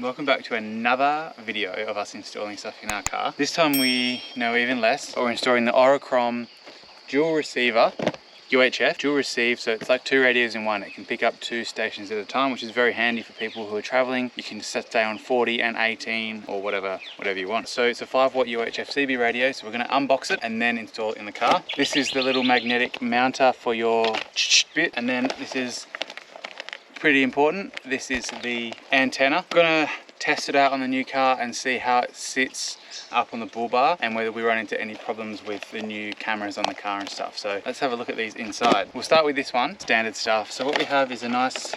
Welcome back to another video of us installing stuff in our car. This time we know even less. We're installing the Oricom dual receiver, UHF, dual receive, so it's like two radios in one. It can pick up two stations at a time, which is very handy for people who are traveling. You can stay on 40 and 18 or whatever you want. So it's a 5-watt UHF CB radio, so we're going to unbox it and then install it in the car. This is the little magnetic mounter for your bit, and then this is pretty important. This is the antenna. I'm gonna test it out on the new car and see how it sits up on the bull bar and whether we run into any problems with the new cameras on the car and stuff. So let's have a look at these inside. We'll start with this one, standard stuff. So what we have is a nice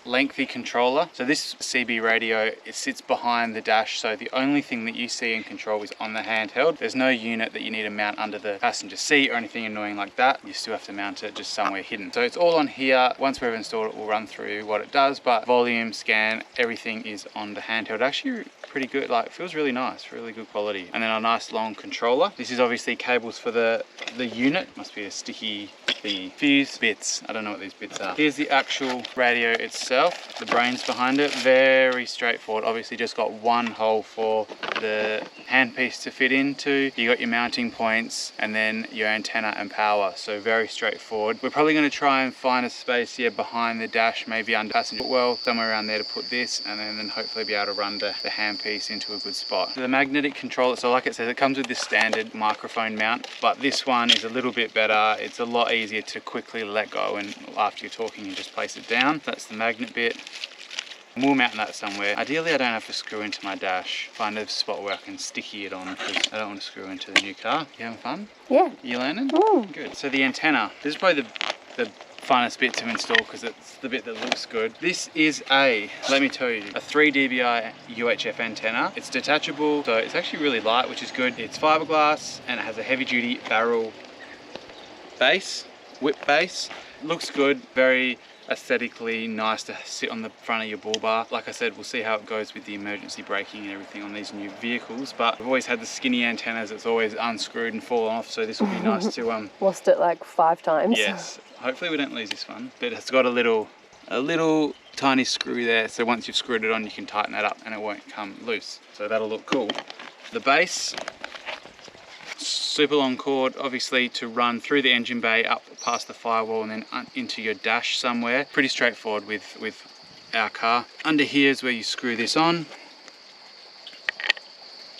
lengthy controller. So this CB radio, it sits behind the dash, so the only thing that you see and control is on the handheld. There's no unit that you need to mount under the passenger seat or anything annoying like that. You still have to mount it just somewhere hidden. So it's all on here. Once we've installed it, we'll run through what it does, but volume, scan, everything is on the handheld. Actually pretty good, like it feels really nice, really good quality. And then a nice long controller. This is obviously cables for the unit. Must be a sticky fuse bits. I don't know what these bits are. Here's the actual radio itself, the brains behind it. Very straightforward. Obviously just got one hole for the handpiece to fit into. You got your mounting points and then your antenna and power. So very straightforward. We're probably going to try and find a space here behind the dash, maybe under passenger footwell, somewhere around there to put this, and then hopefully be able to run the handpiece into a good spot. The magnetic controller, so like it says, it comes with this standard microphone mount, but this one is a little bit better. It's a lot easier to quickly let go, and after you're talking you just place it down. That's the magnet bit. We'll mount that somewhere. Ideally I don't have to screw into my dash. Find a spot where I can sticky it on, because I don't want to screw into the new car. You having fun? Yeah. You learning? Good. So the antenna, this is probably the funnest bit to install because it's the bit that looks good. This is let me tell you, a 3 dBi UHF antenna. It's detachable, so it's actually really light, which is good. It's fiberglass and it has a heavy duty barrel base, whip base. Looks good, very aesthetically nice to sit on the front of your bull bar. Like I said, we'll see how it goes with the emergency braking and everything on these new vehicles, but I've always had the skinny antennas. It's always unscrewed and fallen off, so this will be nice to lost it like 5 times. Yes, hopefully we don't lose this one, but it's got a little tiny screw there, so once you've screwed it on you can tighten that up and it won't come loose, so that'll look cool. The base, super long cord, obviously, to run through the engine bay, up past the firewall and then into your dash somewhere. Pretty straightforward with our car. Under here is where you screw this on.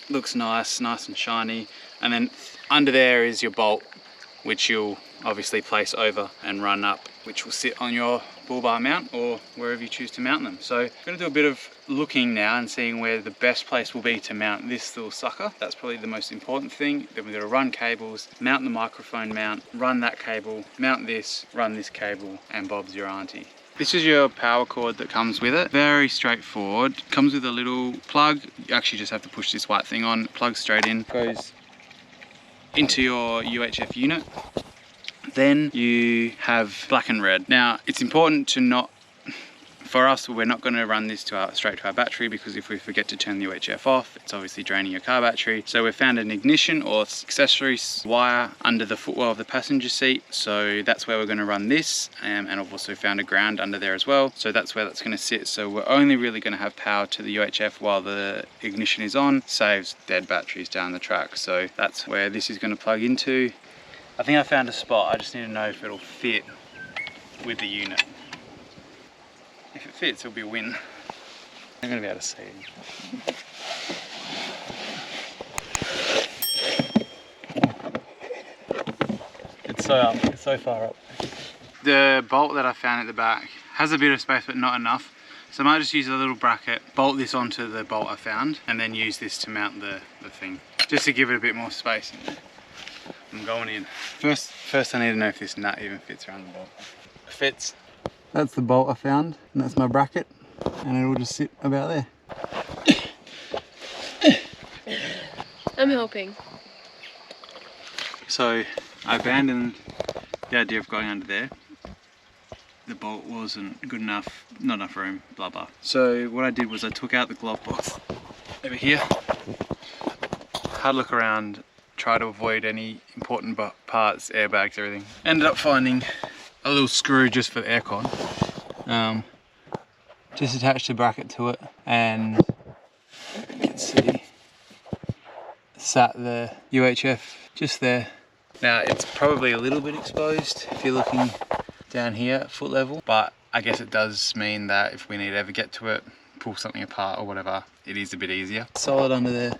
Looks nice and shiny. And then under there is your bolt, which you'll obviously place over and run up, which will sit on your bull bar mount or wherever you choose to mount them. So I'm going to do a bit of looking now and seeing where the best place will be to mount this little sucker. That's probably the most important thing. Then we're going to run cables, mount the microphone mount, run that cable, mount this, run this cable, and Bob's your auntie. This is your power cord that comes with it. Very straightforward. Comes with a little plug. You actually just have to push this white thing on, plugs straight in, goes into your UHF unit. Then you have black and red. Now it's important to not, for us, we're not going to run this straight to our battery, because if we forget to turn the UHF off, it's obviously draining your car battery. So we've found an ignition or accessory wire under the footwell of the passenger seat. So that's where we're going to run this, and I've also found a ground under there as well. So that's where that's going to sit. So we're only really going to have power to the UHF while the ignition is on. Saves dead batteries down the track. So that's where this is going to plug into. I think I found a spot. I just need to know if it'll fit with the unit. If it fits, it'll be a win. I'm going to be able to see it. It's so up, it's so far up. The bolt that I found at the back has a bit of space, but not enough. So I might just use a little bracket, bolt this onto the bolt I found, and then use this to mount the thing, just to give it a bit more space in there. I'm going in. First I need to know if this nut even fits around the bolt. It fits. That's the bolt I found, and that's my bracket, and it'll just sit about there. I'm helping. So I abandoned the idea of going under there. The bolt wasn't good enough, not enough room, blah blah. So what I did was I took out the glove box over here, had a look around, try to avoid any important parts, airbags, everything. Ended up finding a little screw just for the aircon. just attached a bracket to it, and you can see sat the UHF just there. Now it's probably a little bit exposed if you're looking down here at foot level, but I guess it does mean that if we need to ever get to it, pull something apart or whatever, it is a bit easier. Solid under there,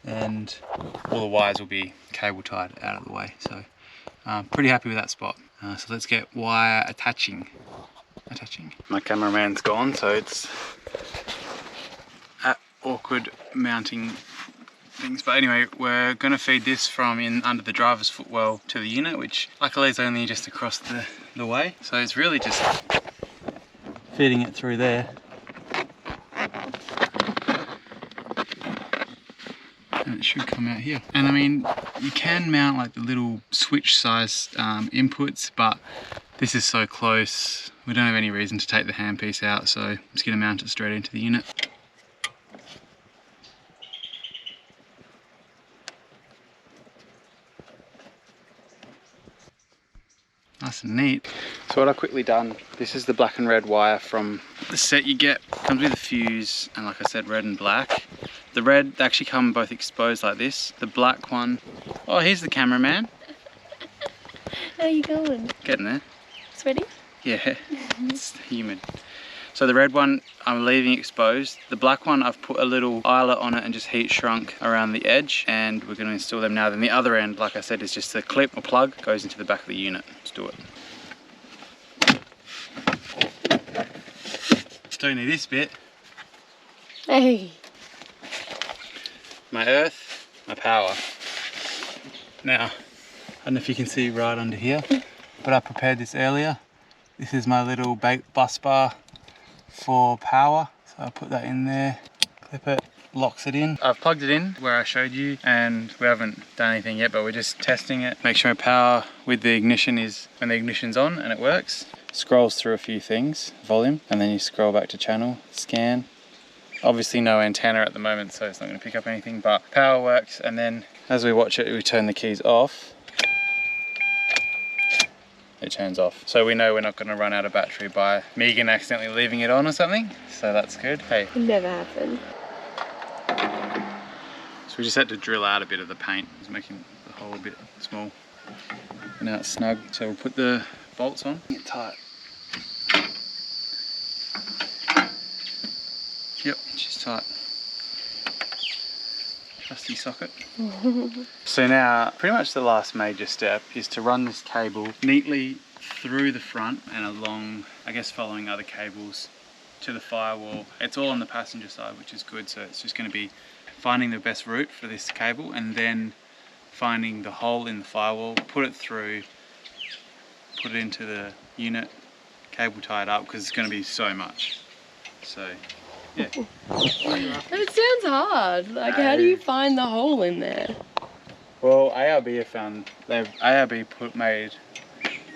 and all the wires will be cable tied out of the way. So pretty happy with that spot. So let's get wire attaching. My cameraman's gone, so it's awkward mounting things. But anyway, we're going to feed this from in under the driver's footwell to the unit, which luckily is only just across the way. So it's really just feeding it through there. And it should come out here. And I mean, you can mount like the little switch size inputs, but this is so close, we don't have any reason to take the handpiece out, so I'm just going to mount it straight into the unit. Nice and neat. So what I've quickly done, this is the black and red wire from the set you get. Comes with a fuse, and like I said, red and black. The red, they actually come both exposed like this. The black one, oh, here's the cameraman. How you going? Getting there. Sweaty? Yeah, it's humid. So the red one, I'm leaving exposed. The black one, I've put a little eyelet on it and just heat shrunk around the edge, and we're going to install them now. Then the other end, like I said, is just a clip or plug, goes into the back of the unit. Let's do it. Don't need this bit. Hey. My earth, my power. Now, I don't know if you can see right under here, but I prepared this earlier. This is my little bus bar for power. So I'll put that in there, clip it, locks it in. I've plugged it in where I showed you, and we haven't done anything yet, but we're just testing it. Make sure power with the ignition is when the ignition's on and it works. Scrolls through a few things, volume, and then you scroll back to channel, scan. Obviously no antenna at the moment, so it's not going to pick up anything, but power works. And then as we watch it, we turn the keys off. It turns off. So we know we're not going to run out of battery by Megan accidentally leaving it on or something. So that's good. Hey. It never happened. So we just had to drill out a bit of the paint. It was making the hole a bit small. And now it's snug. So we'll put the bolts on. Get tight. Yep, she's tight. Trusty socket. So now, pretty much the last major step is to run this cable neatly through the front and along, I guess following other cables to the firewall. It's all on the passenger side, which is good, so it's just going to be finding the best route for this cable and then finding the hole in the firewall, put it through, put it into the unit, cable tie it up, because it's going to be so much. So yeah. It sounds hard. Like, how do you find the hole in there? Well, ARB have found, made,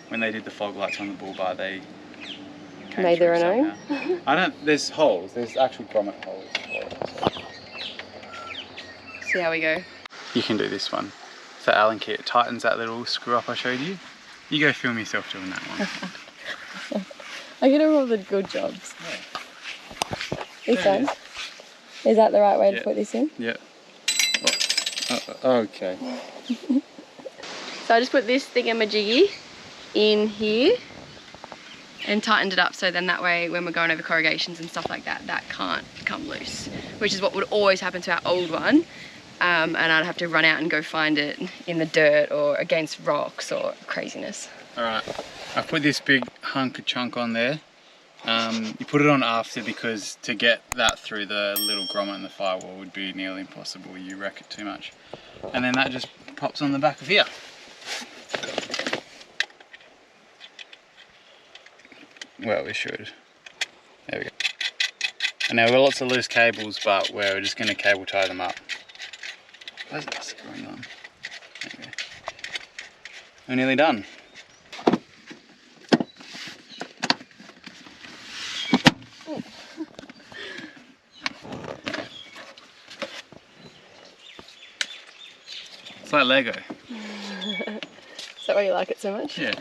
when they did the fog lights on the bull bar, they made their own? There's holes, there's actual grommet holes for it. So. See how we go. You can do this one. It's the Allen kit. It tightens that little screw up I showed you. You go film yourself doing that one. I get all the good jobs. Yeah. This one? Is that the right way to put this in? Yeah. Okay. So I just put this thingamajiggy in here and tightened it up, so then that way when we're going over corrugations and stuff like that, that can't come loose, which is what would always happen to our old one. And I'd have to run out and go find it in the dirt or against rocks or craziness. Alright, I've put this big hunk of chunk on there. You put it on after because to get that through the little grommet in the firewall would be nearly impossible. You wreck it too much. And then that just pops on the back of here. Well, we should. There we go. And now we've got lots of loose cables, but we're just going to cable tie them up. Why is it screwing on? There we go. We're nearly done. It's like Lego. Is that why you like it so much? Yeah.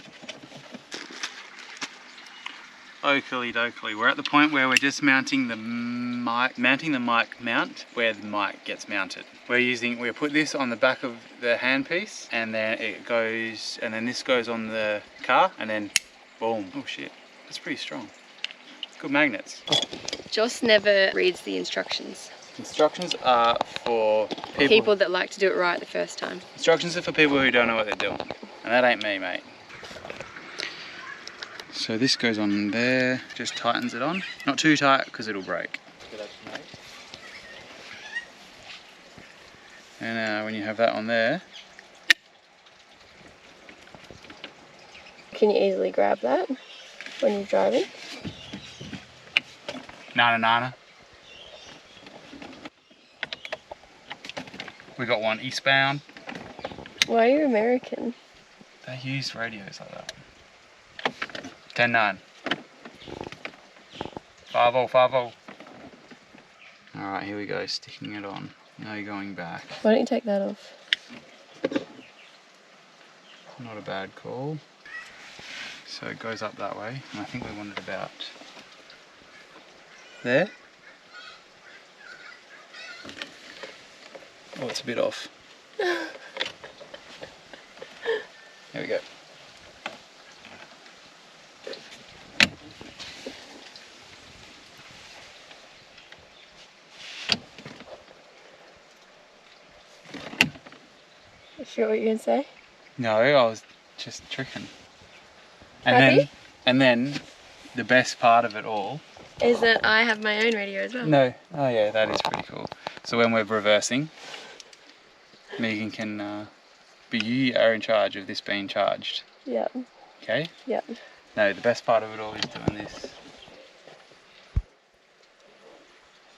Oakley dokley. We're at the point where we're just mounting the mic mount where the mic gets mounted. We put this on the back of the handpiece, and then it goes, and then this goes on the car, and then boom. Oh shit, that's pretty strong. It's good magnets. Joss never reads the instructions. Instructions are for People that like to do it right the first time. Instructions are for people who don't know what they're doing, and that ain't me, mate. So this goes on there, just tightens it on. Not too tight because it'll break. And when you have that on there, can you easily grab that when you're driving? Nana. We got one eastbound. Why are you American? They use radios like that. 10-9. 5-0. Alright, here we go, sticking it on. Now you're going back. Why don't you take that off? Not a bad call. So it goes up that way, and I think we want it about there. Oh, it's a bit off. There we go. You sure what you're gonna say? No, I was just tricking. And Happy? then the best part of it all is that I have my own radio as well. No. Oh yeah, that is pretty cool. So when we're reversing, Megan can you are in charge of this being charged. Yep. Okay? Yep. No, the best part of it all is doing this.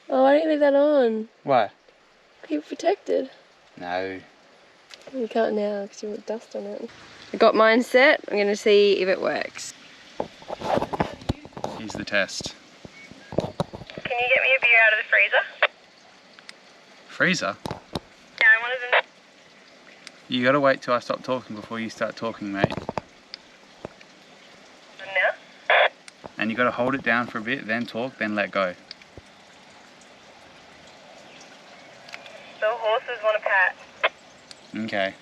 Oh, why don't you leave that on? Why? Keep it protected. No. You can't now because you put dust on it. I got mine set. I'm going to see if it works. Here's the test. Can you get me a beer out of the freezer? Freezer? Yeah, I wanted them. You gotta wait till I stop talking before you start talking, mate. Now? And you gotta hold it down for a bit, then talk, then let go. The horses want a pat. Okay.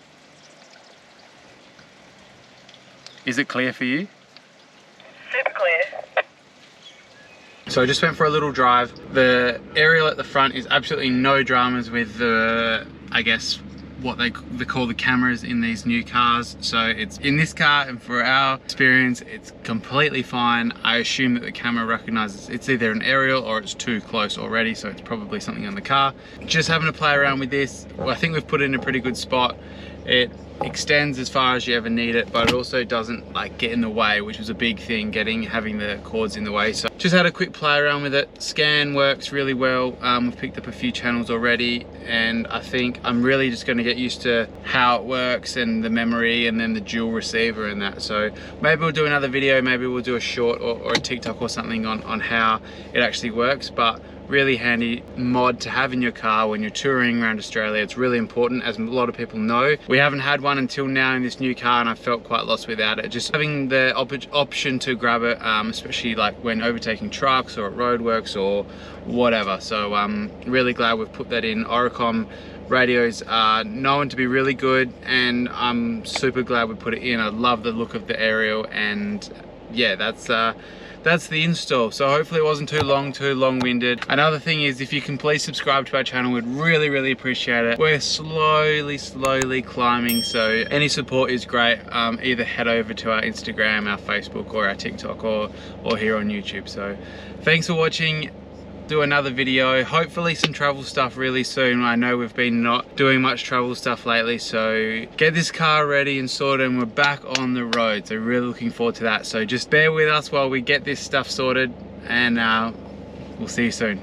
Is it clear for you? Super clear. So I just went for a little drive. The aerial at the front is absolutely no dramas with the, I guess, what they call the cameras in these new cars. So it's in this car, and for our experience, it's completely fine. I assume that the camera recognizes it's either an aerial or it's too close already, so it's probably something on the car. Just having to play around with this. Well, I think we've put it in a pretty good spot. It extends as far as you ever need it, but it also doesn't like get in the way, which was a big thing, having the cords in the way. So just had a quick play around with it. Scan works really well. We've picked up a few channels already, and I think I'm really just going to get used to how it works and the memory and then the dual receiver and that. So maybe we'll do another video, maybe we'll do a short or a TikTok or something on how it actually works. But really handy mod to have in your car when you're touring around Australia. It's really important, as a lot of people know. We haven't had one until now in this new car, and I felt quite lost without it. Just having the option to grab it, especially like when overtaking trucks or at roadworks or whatever. So I'm really glad we've put that in. Oricom radios are known to be really good, and I'm super glad we put it in. I love the look of the aerial, and yeah, that's the install. So hopefully it wasn't too long-winded. Another thing is, if you can please subscribe to our channel, we'd really appreciate it. We're slowly climbing, so any support is great. Either head over to our Instagram, our Facebook, or our TikTok, or here on YouTube. So thanks for watching. Do another video, hopefully some travel stuff really soon. I know we've been not doing much travel stuff lately, so get this car ready and sorted, and we're back on the road. So really looking forward to that. So just bear with us while we get this stuff sorted, and we'll see you soon.